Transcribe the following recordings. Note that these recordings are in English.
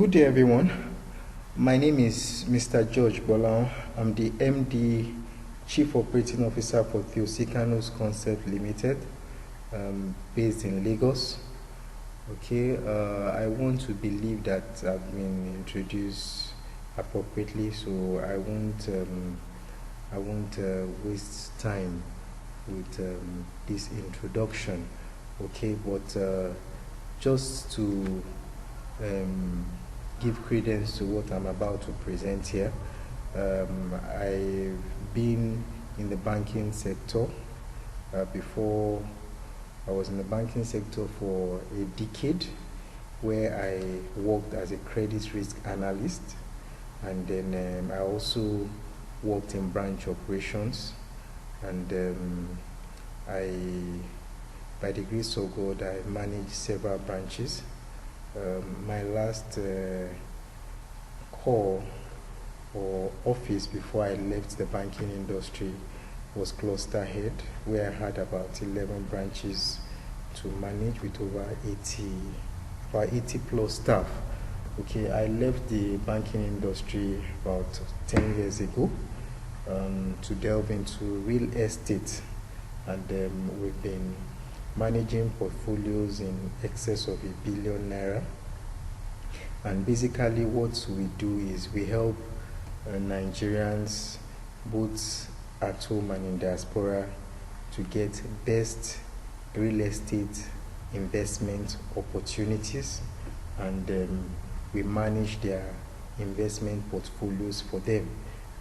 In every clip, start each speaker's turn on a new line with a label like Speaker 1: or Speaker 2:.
Speaker 1: Good day, everyone. My name is Mr. George Bolan. I'm the MD, Chief Operating Officer for Theosikanos Concept Limited, based in Lagos. Okay, I want to believe that I've been introduced appropriately, so I won't waste time with this introduction. Okay, but just to give credence to what I'm about to present here. I've been in the banking sector. Before I was in the banking sector for a decade, where I worked as a credit risk analyst, and then I also worked in branch operations, and by the grace of God, I managed several branches. My last call or office before I left the banking industry was cluster head, where I had about 11 branches to manage with over 80 plus staff. Okay, I left the banking industry about 10 years ago to delve into real estate, and we've been managing portfolios in excess of £1 billion. And basically what we do is we help Nigerians, both at home and in diaspora, to get best real estate investment opportunities, and we manage their investment portfolios for them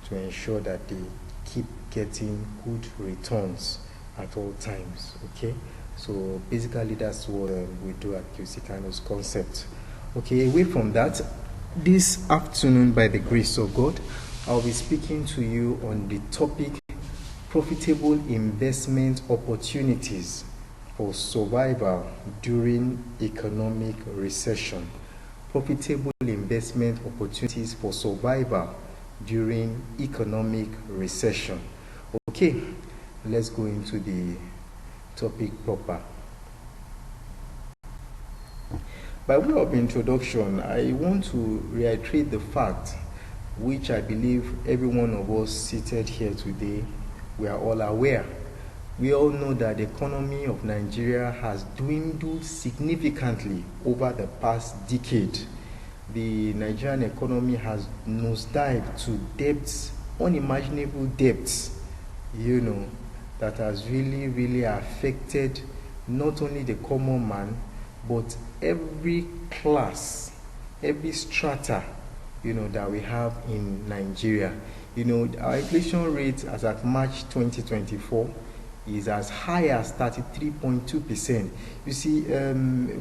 Speaker 1: to ensure that they keep getting good returns at all times. Okay, so basically that's what we do at Theosikanos Concept. Okay, away from that, this afternoon, by the grace of God, I'll be speaking to you on the topic profitable investment opportunities for survival during economic recession. Profitable investment opportunities for survival during economic recession. Okay, let's go into the topic proper. By way of introduction, I want to reiterate the fact which I believe every one of us seated here today, we are all aware. We all know that the economy of Nigeria has dwindled significantly over the past decade. The Nigerian economy has nosedived to depths, unimaginable depths, that has really affected not only the common man, but every class, every strata, that we have in Nigeria. Our inflation rate as at March 2024 is as high as 33.2%. You see,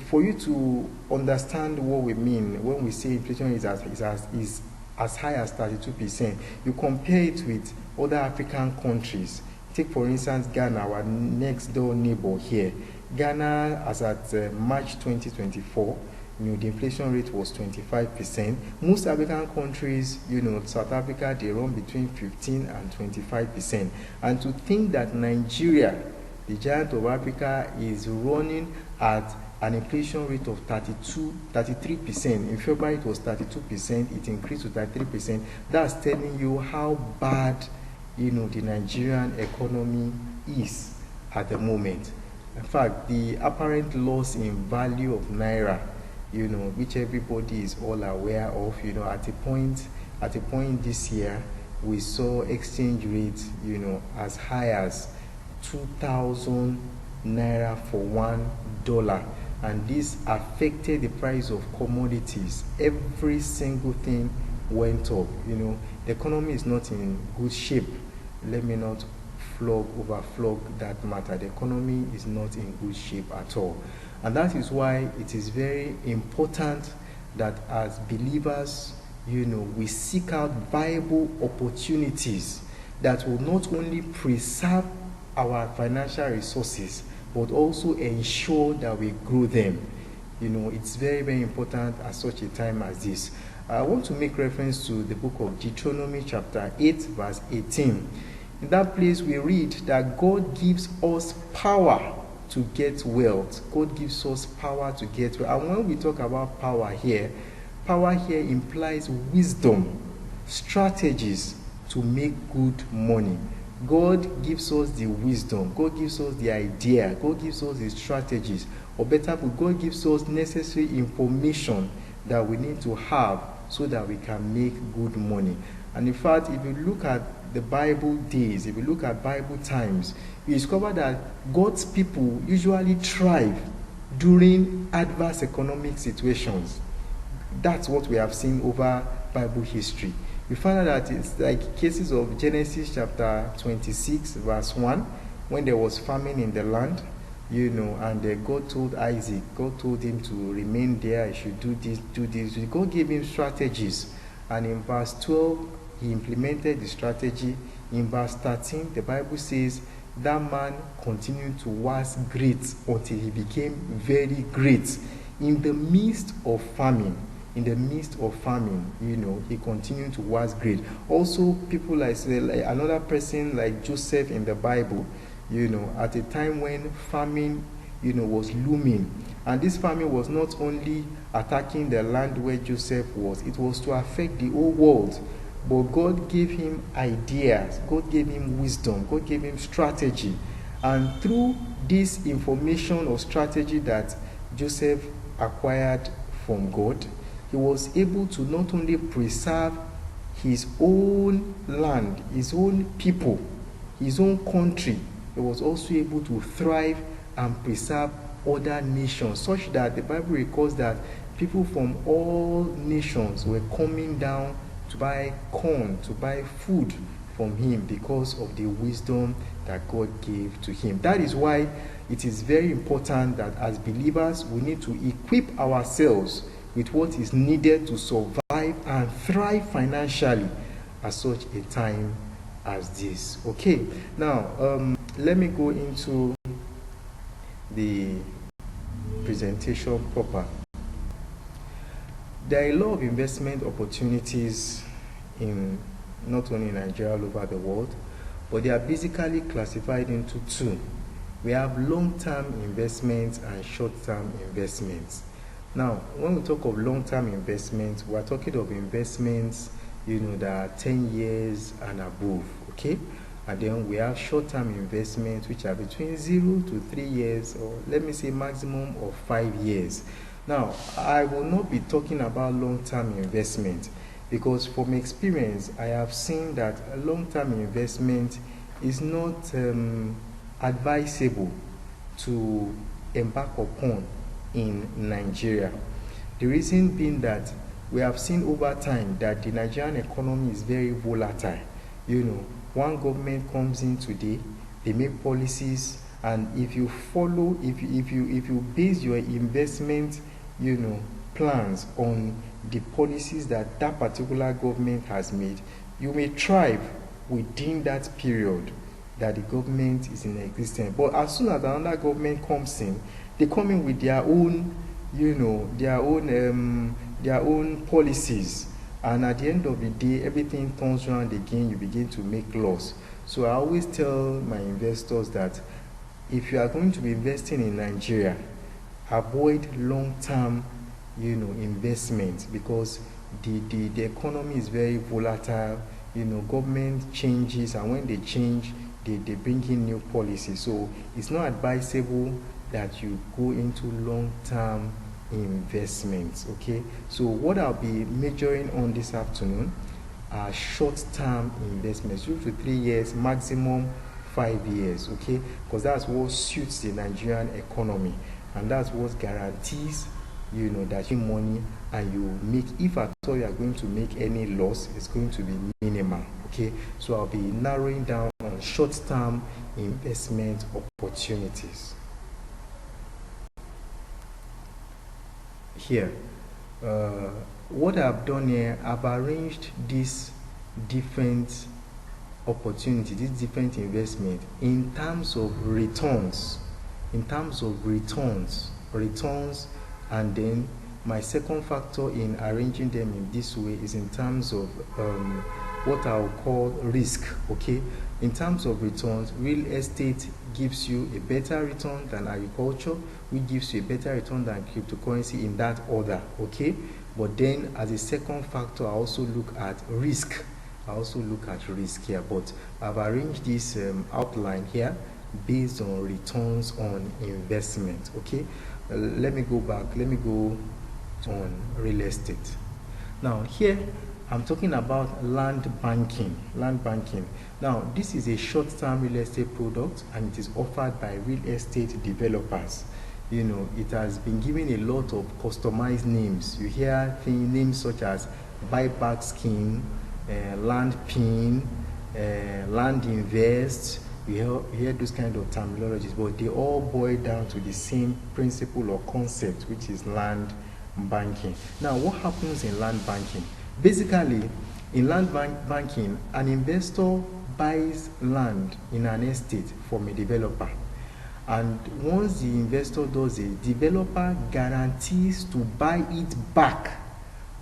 Speaker 1: for you to understand what we mean when we say inflation is as high as 32%, you compare it with other African countries. Take, for instance, Ghana, our next door neighbor here. Ghana, as at March 2024, the inflation rate was 25%. Most African countries, South Africa, they run between 15 and 25%. And to think that Nigeria, the giant of Africa, is running at an inflation rate of 33%. In February, it was 32%. It increased to 33%. That's telling you how bad, the Nigerian economy is at the moment. In fact, the apparent loss in value of naira, which everybody is all aware of, at a point this year, we saw exchange rates, as high as 2,000 naira for $1, and this affected the price of commodities. Every single thing went up. The economy is not in good shape. Let me not overflog that matter. The economy is not in good shape at all. And that is why it is very important that as believers, we seek out viable opportunities that will not only preserve our financial resources, but also ensure that we grow them. It's very important at such a time as this. I want to make reference to the book of Deuteronomy chapter 8, verse 18. In that place we read that God gives us power to get wealth. God gives us power to get wealth. And when we talk about power here, power here implies wisdom, strategies to make good money. God gives us the wisdom, God gives us the idea, God gives us the strategies, or better put, God gives us necessary information that we need to have so that we can make good money. And in fact, if you look at the Bible days, if you look at Bible times, you discover that God's people usually thrive during adverse economic situations. That's what we have seen over Bible history. We find out that it's like cases of Genesis chapter 26, verse 1, when there was famine in the land, and God told Isaac, God told him to remain there, he should do this, do this. God gave him strategies. And in verse 12, he implemented the strategy. In verse 13, the Bible says that man continued to wax great until he became very great. In the midst of famine, he continued to wax great. Also, people like another person like Joseph in the Bible, at a time when famine, was looming. And this famine was not only attacking the land where Joseph was, it was to affect the whole world. But God gave him ideas, God gave him wisdom, God gave him strategy. And through this information or strategy that Joseph acquired from God, he was able to not only preserve his own land, his own people, his own country, he was also able to thrive and preserve other nations, such that the Bible records that people from all nations were coming down to buy corn, to buy food from him because of the wisdom that God gave to him. That is why it is very important that as believers we need to equip ourselves with what is needed to survive and thrive financially at such a time as this. Okay, now let me go into the presentation proper. There are a lot of investment opportunities in not only Nigeria, all over the world, but they are basically classified into two. We have long-term investments and short-term investments. Now, when we talk of long-term investments, we are talking of investments, that are 10 years and above, okay? And then we have short-term investments, which are between 0 to 3 years, or let me say maximum of 5 years. Now, I will not be talking about long-term investment because from experience, I have seen that a long-term investment is not advisable to embark upon in Nigeria. The reason being that we have seen over time that the Nigerian economy is very volatile. One government comes in today, they make policies, and if you follow, if you base your investment plans on the policies that particular government has made, you may thrive within that period that the government is in existence. But as soon as another government comes in, they come in with their own, their own policies, and at the end of the day, everything turns around again. You begin to make loss. So I always tell my investors that if you are going to be investing in Nigeria, avoid long-term, investment, because the economy is very volatile. Government changes, and when they change, they bring in new policies. So it's not advisable that you go into long-term investments. Okay, so what I'll be majoring on this afternoon are short-term investments, 2 to 3 years, maximum 5 years. Okay, because that's what suits the Nigerian economy, and that's what guarantees that you money, and you make, if at all you are going to make any loss, it's going to be minimal. Okay, so I'll be narrowing down on short-term investment opportunities. Here, what I've done here, I've arranged these different opportunities, these different investments in terms of returns, and then my second factor in arranging them in this way is in terms of what I'll call risk. Okay, in terms of returns, real estate gives you a better return than agriculture, which gives you a better return than cryptocurrency in that order. Okay, But then as a second factor, I also look at risk. I also look at risk here, but I've arranged this outline here based on returns on investment. Okay, let me go back. Let me go on real estate. Now here I'm talking about land banking. Land banking. Now this is a short-term real estate product, and it is offered by real estate developers. You know, it has been given a lot of customized names. You hear names such as buyback scheme, land pin, land invest. You hear those kind of terminologies, but they all boil down to the same principle or concept, which is land banking. Now, what happens in land banking? Basically, in land banking, an investor buys land in an estate from a developer. And once the investor does it, developer guarantees to buy it back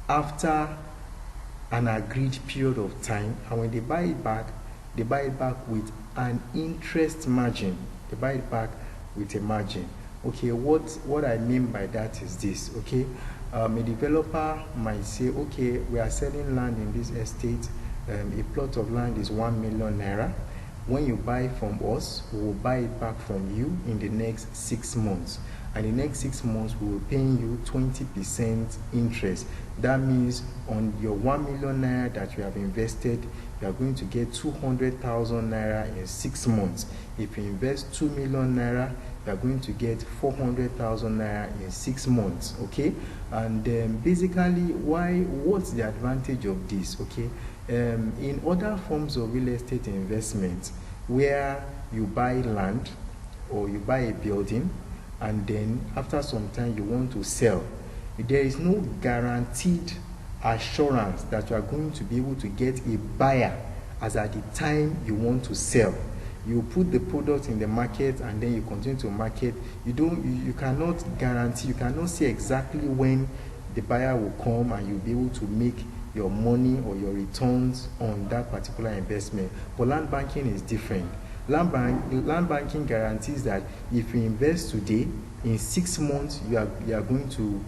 Speaker 1: after an agreed period of time. And when they buy it back with an interest margin. They buy it back with a margin. Okay, what I mean by that is this. Okay, a developer might say, okay, we are selling land in this estate. A plot of land is 1 million naira. When you buy from us, we will buy it back from you in the next 6 months. And the next 6 months, we will pay you 20% interest. That means on your 1 million naira that you have invested, you are going to get 200,000 naira in 6 months. If you invest 2 million naira, you are going to get 400,000 naira in 6 months. Okay, and basically, what's the advantage of this? Okay, in other forms of real estate investment, where you buy land or you buy a building, and then after some time you want to sell, there is no guaranteed assurance that you are going to be able to get a buyer as at the time you want to sell. You put the product in the market and then you continue to market. You cannot guarantee, you cannot say exactly when the buyer will come and you'll be able to make your money or your returns on that particular investment. But land banking is different. Land banking guarantees that if you invest today, in 6 months you are going to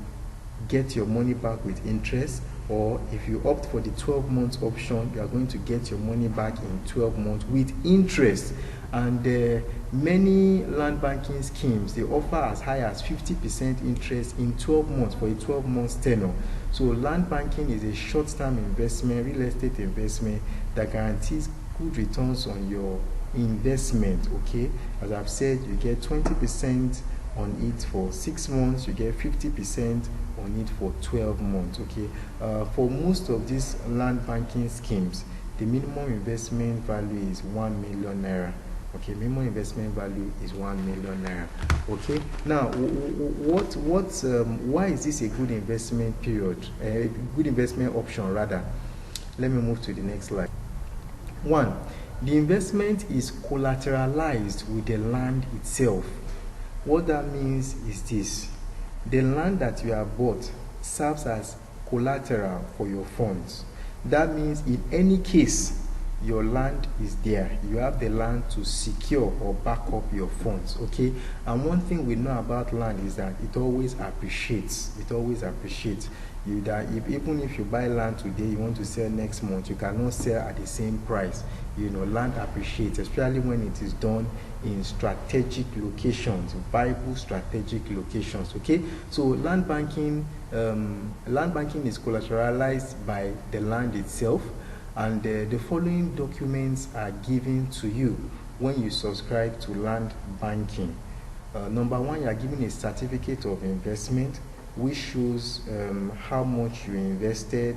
Speaker 1: get your money back with interest, or if you opt for the 12 months option, you are going to get your money back in 12 months with interest. And many land banking schemes, they offer as high as 50% interest in 12 months for a 12 months tenure. So land banking is a short-term investment, real estate investment, that guarantees good returns on your investment. Okay, as I've said, you get 20% on it for 6 months, you get 50% on it for 12 months. Okay, for most of these land banking schemes, the minimum investment value is 1 million naira. Okay, minimum investment value is 1 million naira. Okay, now why is this a good investment period? A good investment option rather. Let me move to the next slide. 1. The investment is collateralized with the land itself. What that means is this: the land that you have bought serves as collateral for your funds. That means in any case, your land is there. You have the land to secure or back up your funds. Okay, and one thing we know about land is that it always appreciates. It always appreciates. Even if you buy land today, you want to sell next month, you cannot sell at the same price. You know, land appreciates, especially when it is done in strategic locations, viable strategic locations. Okay, so land banking is collateralized by the land itself, and the following documents are given to you when you subscribe to land banking. Number 1, you are given a certificate of investment, which shows how much you invested,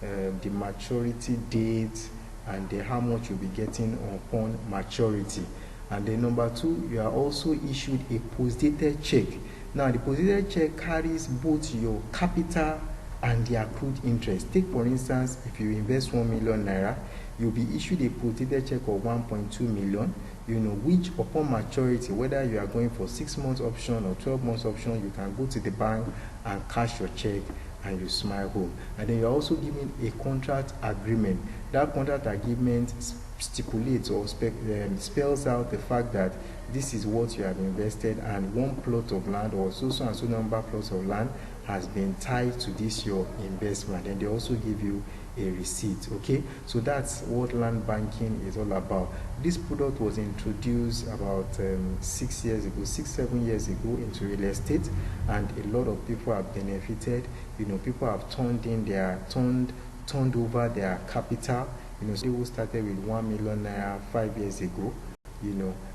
Speaker 1: the maturity date, and how much you'll be getting upon maturity. And then number 2, you are also issued a post-dated check. Now, the post-dated check carries both your capital and the accrued interest. Take for instance, if you invest 1 million naira, you'll be issued a post-dated check of 1.2 million, you know, which upon maturity, whether you are going for 6 months option or 12 months option, you can go to the bank and cash your check and you smile home. And then you're also given a contract agreement. That contract agreement stipulates or spells out the fact that this is what you have invested, and one plot of land or so and so number plots of land has been tied to this your investment, and they also give you a receipt. Okay, so that's what land banking is all about. This product was introduced about 6 years ago, 7 years ago into real estate, and a lot of people have benefited. People have turned over their capital. People started with 1 million naira 5 years ago,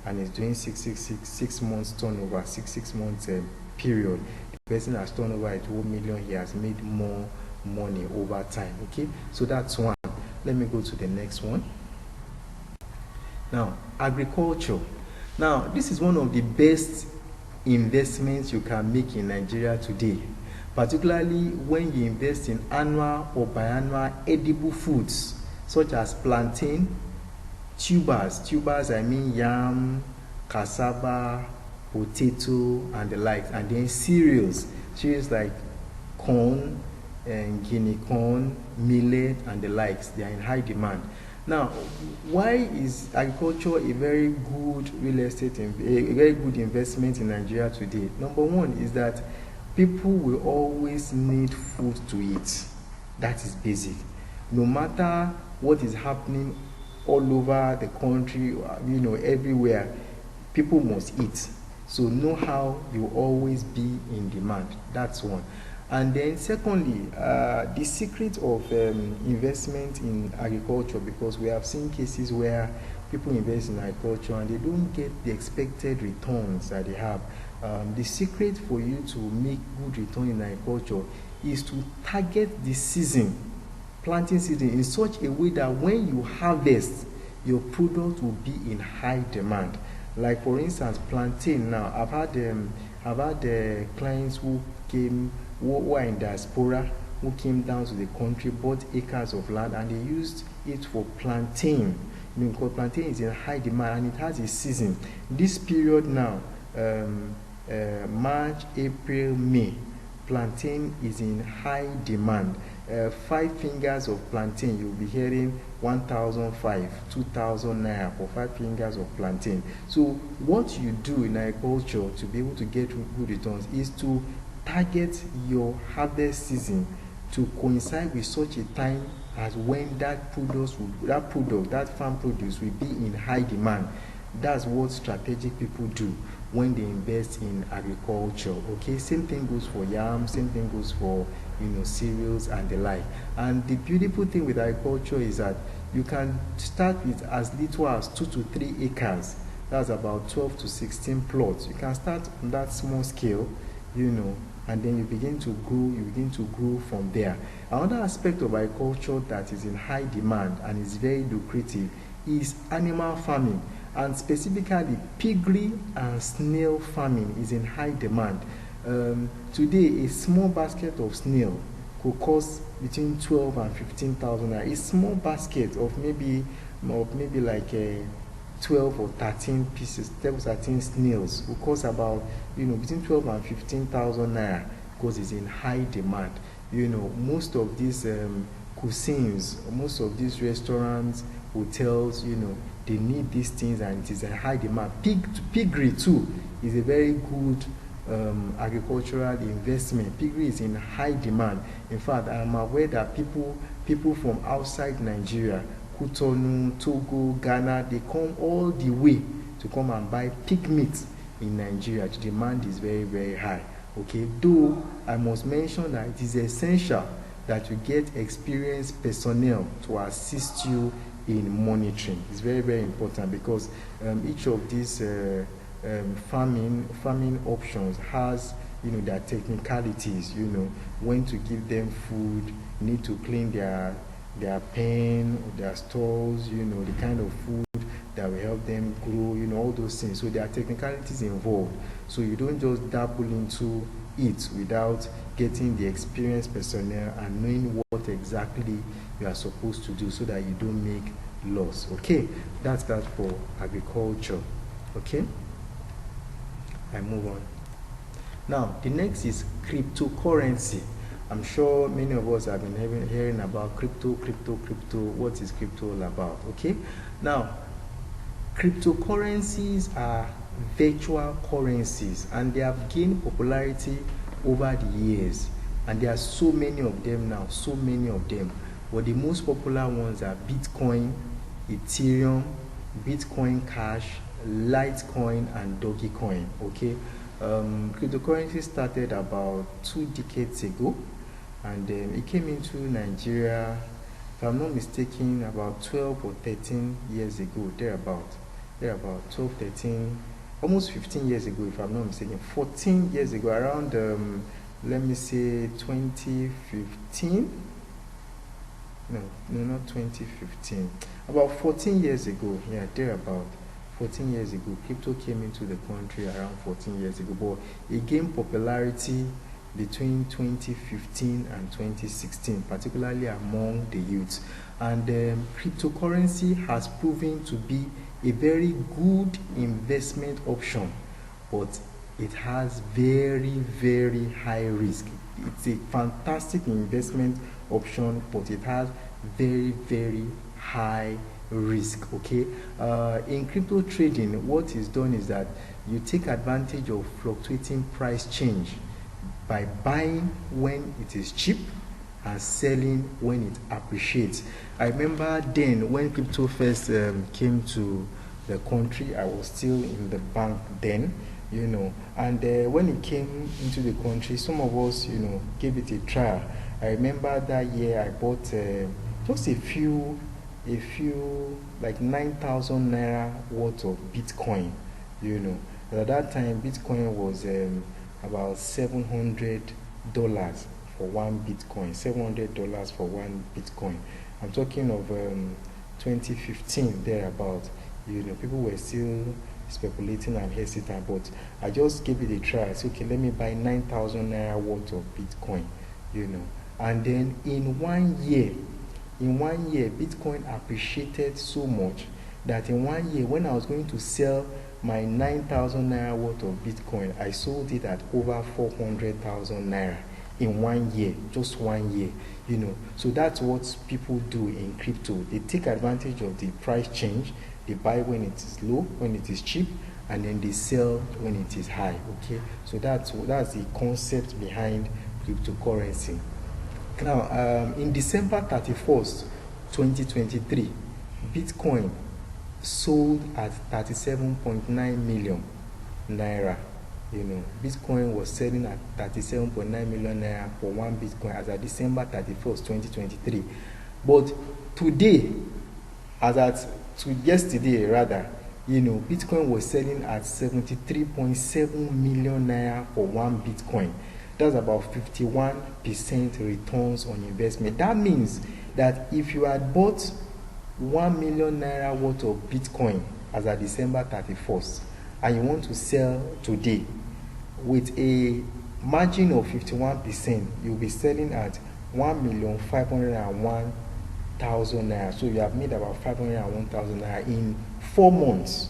Speaker 1: and it's doing 6 months turnover, 6 months period. The person has turned over at 1 million, he has made more money over time. Okay, so that's one. Let me go to the next one. Now, agriculture. Now, this is one of the best investments you can make in Nigeria today, particularly when you invest in annual or biannual edible foods such as plantain, tubers, I mean yam, cassava, potato, and the likes, and then cereals like corn and guinea corn, millet, and the likes. They are in high demand. Now, why is agriculture a very good real estate, a very good investment in Nigeria today? Number one is that people will always need food to eat. That is basic. No matter what is happening all over the country, everywhere, people must eat. So know-how will always be in demand. That's one. And then secondly, the secret of investment in agriculture, because we have seen cases where people invest in agriculture and they don't get the expected returns that they have. The secret for you to make good return in agriculture is to target the planting season, in such a way that when you harvest, your product will be in high demand. Like for instance, plantain. Now, I've had clients who are in diaspora, who came down to the country, bought acres of land, and they used it for plantain. Because plantain is in high demand and it has a season. This period now, March, April, May, plantain is in high demand. 5 fingers of plantain, you'll be hearing 1,005, 2,000 naira for 5 fingers of plantain. So what you do in agriculture to be able to get good returns is to target your harvest season to coincide with such a time as when that farm produce will be in high demand. That's what strategic people do when they invest in agriculture. Okay, same thing goes for yam, same thing goes for cereals and the like. And the beautiful thing with agriculture is that you can start with as little as 2 to 3 acres. That's about 12 to 16 plots. You can start on that small scale, and then you begin to grow from there. Another aspect of agriculture that is in high demand and is very lucrative is animal farming, and specifically piggery and snail farming is in high demand. Today, a small basket of snail could cost between 12 and 15,000 naira. A small basket of maybe like 12 or 13 pieces, 13 snails will cost about between 12 and 15,000 naira, because it's in high demand. Most of these cuisines, most of these restaurants, hotels, they need these things, and it is a high demand. Piggery too is a very good agricultural investment. Piggery is in high demand. In fact, I am aware that people from outside Nigeria, Cotonou, Togo, Ghana, they come all the way to come and buy pig meat in Nigeria. The demand is very, very high. Okay, though I must mention that it is essential that you get experienced personnel to assist you in monitoring. It's very, very important, because each of these farming options has their technicalities. When to give them food, you need to clean their pen, their stalls, the kind of food that will help them grow, all those things. So there are technicalities involved. So you don't just dabble into it without getting the experienced personnel and knowing what exactly you are supposed to do, so that you don't make loss. Okay, that's that for agriculture. Okay, I move on. Now, the next is cryptocurrency. I'm sure many of us have been hearing about crypto. What is crypto all about? Okay, now, cryptocurrencies are virtual currencies, and they have gained popularity over the years, and there are so many of them now, so many of them. But the most popular ones are Bitcoin, Ethereum, Bitcoin Cash, Litecoin, and Dogecoin. Okay, cryptocurrency started about 2 decades ago, and it came into Nigeria, if I'm not mistaken, about 12 or 13 years ago, thereabout 12, 13, almost 15 years ago, if I'm not mistaken, 14 years ago, around, let me say 2015. No, not 2015. About 14 years ago, yeah, thereabout 14 years ago, crypto came into the country around 14 years ago, but it gained popularity between 2015 and 2016, particularly among the youth. And cryptocurrency has proven to be a very good investment option, but it has very, very high risk. It's a fantastic investment option, but it has very, very high risk. Okay, in crypto trading, what is done is that you take advantage of fluctuating price change by buying when it is cheap and selling when it appreciates. I remember then when crypto first came to the country, I was still in the bank then, and when it came into the country, some of us, gave it a try. I remember that year I bought just a few, like 9,000 naira worth of Bitcoin. At that time, Bitcoin was about $700 for one Bitcoin. $700 for one Bitcoin. I'm talking of 2015 thereabout. People were still speculating and hesitant, but I just gave it a try. I said, okay, let me buy 9,000 naira worth of Bitcoin. And then in 1 year, Bitcoin appreciated so much that in 1 year, when I was going to sell my 9,000 naira worth of Bitcoin, I sold it at over 400,000 naira in 1 year, just 1 year. So that's what people do in crypto. They take advantage of the price change. They buy when it is low, when it is cheap, and then they sell when it is high. Okay, so that's the concept behind cryptocurrency. Now, in December 31st, 2023, Bitcoin sold at 37.9 million naira. Bitcoin was selling at 37.9 million naira for one Bitcoin as of December 31st, 2023. But today, yesterday rather, Bitcoin was selling at 73.7 million naira for one Bitcoin. That's about 51% returns on investment. That means that if you had bought 1 million naira worth of Bitcoin as of December 31st and you want to sell today with a margin of 51%, you'll be selling at 1,501,000 naira. So you have made about 501,000 naira in 4 months.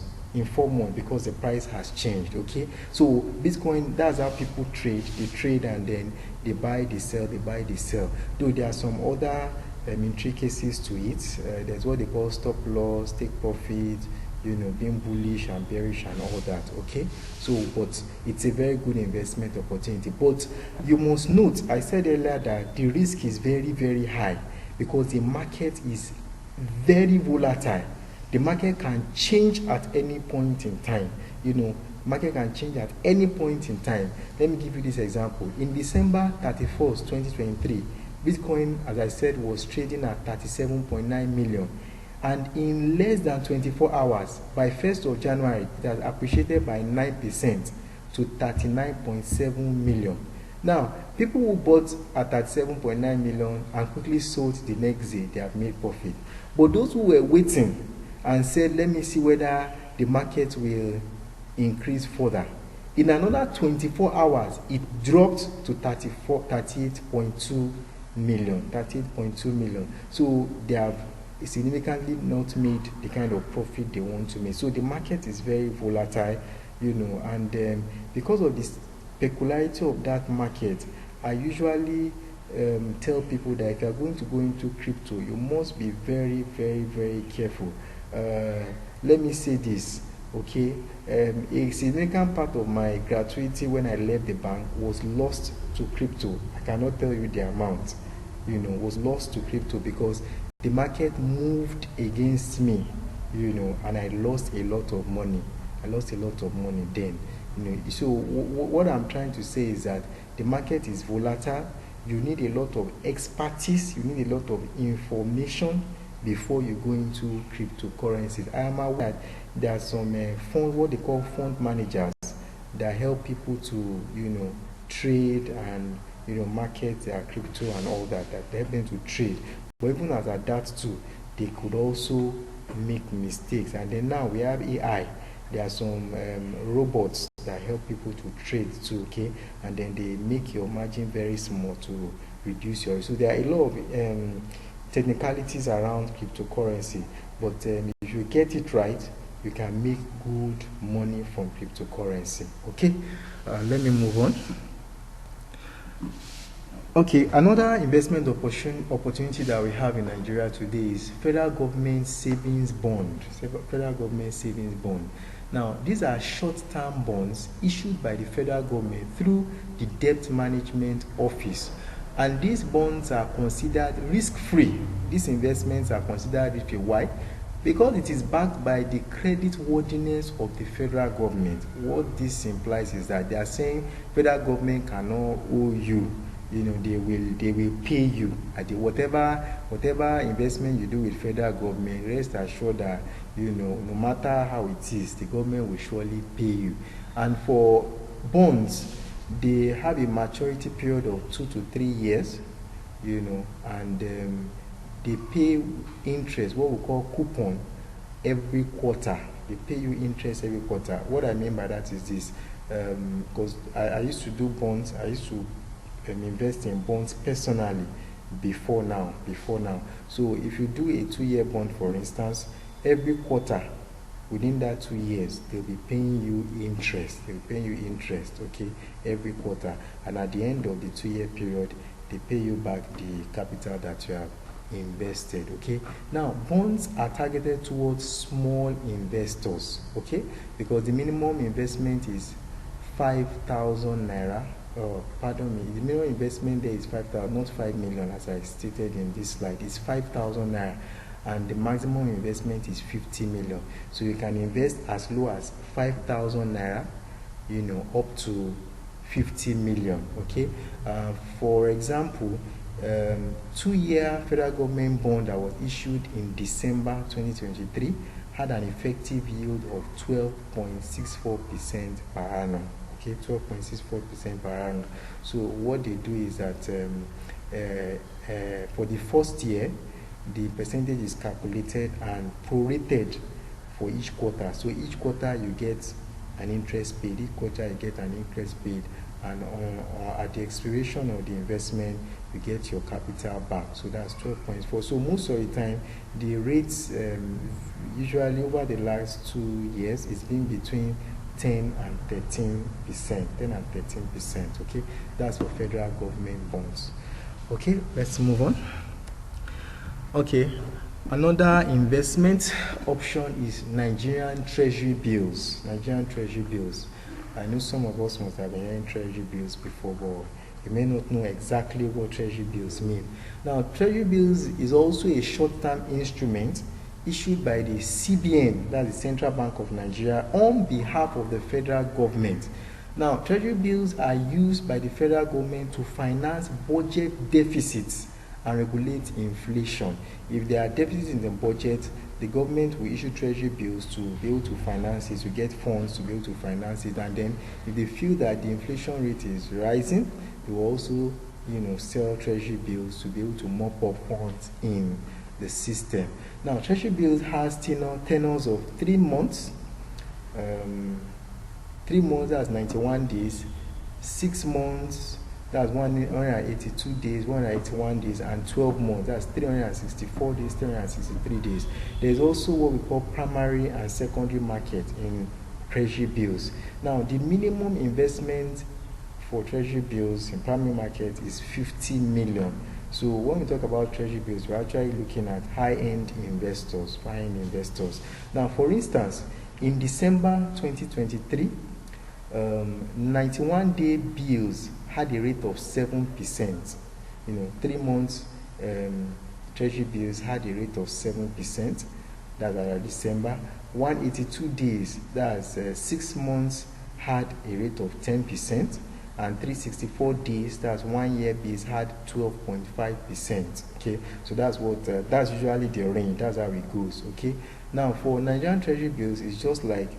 Speaker 1: Because the price has changed. Okay, so Bitcoin, that's how people trade. They trade and then they buy, they sell, they buy, they sell. Though there are some other intricacies to it. There's what they call stop loss, take profit, being bullish and bearish and all that. Okay, so but it's a very good investment opportunity. But you must note, I said earlier that the risk is very, very high because the market is very volatile. The market can change at any point in time. Market can change at any point in time. Let me give you this example. In December 31st, 2023, Bitcoin, as I said, was trading at 37.9 million. And in less than 24 hours, by 1st of January, it has appreciated by 9% to 39.7 million. Now, people who bought at 37.9 million and quickly sold the next day, they have made profit. But those who were waiting and said, let me see whether the market will increase further, in another 24 hours, it dropped to 38.2 million. So they have significantly not made the kind of profit they want to make. So the market is very volatile, and because of this peculiarity of that market, I usually tell people that if you are going to go into crypto, you must be very, very, very careful. Let me say this. Okay, a significant part of my gratuity when I left the bank was lost to crypto. I cannot tell you the amount, was lost to crypto because the market moved against me, and I lost a lot of money. I lost a lot of money then. So what I'm trying to say is that the market is volatile. You need a lot of expertise. You need a lot of information before you go into cryptocurrencies. I am aware that there are some fund, what they call fund managers, that help people to trade and market their crypto and all that help them to trade. But even as at that too, they could also make mistakes. And then now we have AI. There are some robots that help people to trade too, okay? And then they make your margin very small to reduce your. So there are a lot of technicalities around cryptocurrency, but if you get it right, you can make good money from cryptocurrency. Okay, let me move on. Okay, another investment opportunity that we have in Nigeria today is federal government savings bond. Federal government savings bond. Now, these are short-term bonds issued by the federal government through the Debt Management Office. And these bonds are considered risk-free. These investments are considered risk-free. Why? Because it is backed by the credit worthiness of the federal government. What this implies is that they are saying federal government cannot owe you. They will pay you at the whatever investment you do with federal government. Rest assured that no matter how it is, the government will surely pay you. And for bonds, they have a maturity period of 2 to 3 years, and they pay interest, what we call coupon, every quarter. They pay you interest every quarter. What I mean by that is this, because I used to do bonds. I used to invest in bonds personally before now. So if you do a 2-year bond, for instance, every quarter within that 2 years, they'll be paying you interest. Okay, every quarter. And at the end of the 2-year period, they pay you back the capital that you have invested. Okay, now bonds are targeted towards small investors. Okay, because the minimum investment is 5,000 naira. Pardon me, the minimum investment there is 5,000, not 5 million as I stated in this slide. It's 5,000 naira, and the maximum investment is 50 million. So you can invest as low as 5,000 naira, up to 50 million. Okay, for example, 2-year federal government bond that was issued in December 2023 had an effective yield of 12.64% per annum. Okay, 12.64% per annum. So what they do is that for the first year, the percentage is calculated and prorated for each quarter. So each quarter you get an interest paid. Each quarter you get an interest paid, and at the expiration of the investment, you get your capital back. So that's 12.4. So most of the time, the rates usually over the last 2 years, it's been between 10 and 13%. Okay, that's for federal government bonds. Okay, let's move on. Okay, another investment option is Nigerian Treasury bills. I know some of us must have been hearing Treasury bills before, but you may not know exactly what Treasury bills mean. Now, Treasury bills is also a short-term instrument issued by the CBN, that's the Central Bank of Nigeria, on behalf of the federal government. Now, Treasury bills are used by the federal government to finance budget deficits and regulate inflation. If there are deficits in the budget, the government will issue Treasury bills to be able to finance it, to get funds to be able to finance it. And then if they feel that the inflation rate is rising, they will also sell Treasury bills to be able to mop up funds in the system. Now, Treasury bills has tenors of 3 months. 3 months, that's 91 days. 6 months, that's 182 days, 181 days, and 12 months, that's 364 days, 363 days. There's also what we call primary and secondary market in Treasury bills. Now, the minimum investment for Treasury bills in primary market is 50 million. So when we talk about Treasury bills, we're actually looking at high-end investors. Now, for instance, In December 2023, 91-day bills had a rate of 7%. 3 months treasury bills had a rate of 7%. That's December. 182 days, that's 6 months, had a rate of 10%. And 364 days, that's 1 year bills, had 12.5%. Okay, so that's what that's usually the range. That's how it goes. Okay, now for Nigerian treasury bills, it's just like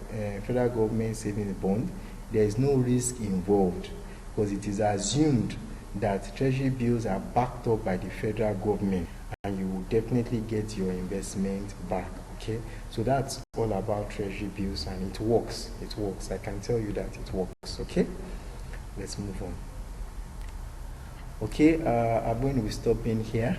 Speaker 1: federal government savings bond. There is no risk involved because it is assumed that treasury bills are backed up by the federal government, and you will definitely get your investment back. Okay, so that's all about treasury bills, and it works. It works. I can tell you that it works. Okay, let's move on. Okay, I'm going to be stopping here,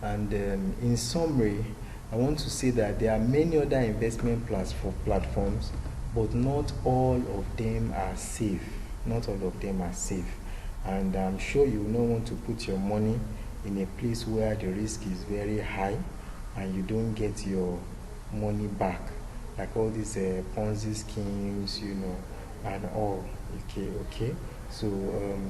Speaker 1: and in summary, I want to say that there are many other investment platforms, but not all of them are safe. Not all of them are safe, and I'm sure you will not want to put your money in a place where the risk is very high and you don't get your money back, like all these Ponzi schemes, and all. Okay. So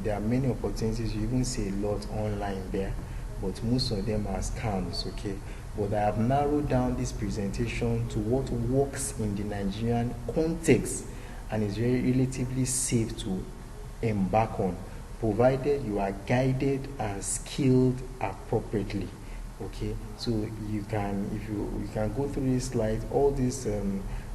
Speaker 1: there are many opportunities. You even see a lot online there, but most of them are scams. Okay, but I have narrowed down this presentation to what works in the Nigerian context and is very relatively safe to embark on, provided you are guided and skilled appropriately. Okay, so you can, if you can go through this slide, all these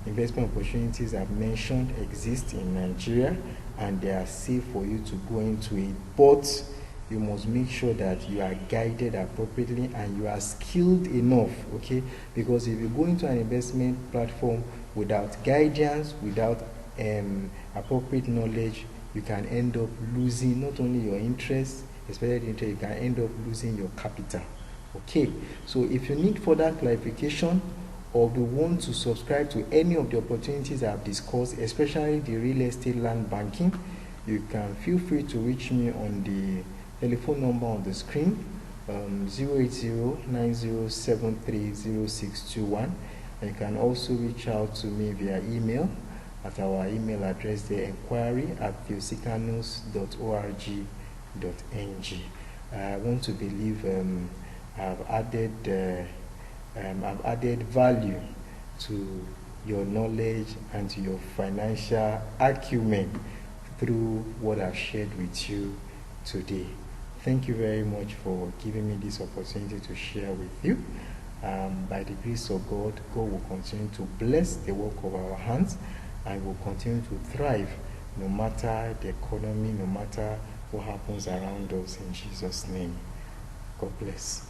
Speaker 1: investment opportunities I've mentioned exist in Nigeria, and they are safe for you to go into it, but you must make sure that you are guided appropriately and you are skilled enough. Okay, because if you go into an investment platform without guidance, without appropriate knowledge, you can end up losing not only your interest, especially the interest, you can end up losing your capital. Okay, so if you need further clarification or you want to subscribe to any of the opportunities I've discussed, especially the real estate land banking, you can feel free to reach me on the telephone number on the screen, 08090730621. And you can also reach out to me via email at our email address there, enquiry@theosicanus.org.ng. I want to believe I've added value to your knowledge and to your financial acumen through what I've shared with you today. Thank you very much for giving me this opportunity to share with you. By the grace of God, God will continue to bless the work of our hands and will continue to thrive no matter the economy, no matter what happens around us, in Jesus' name. God bless.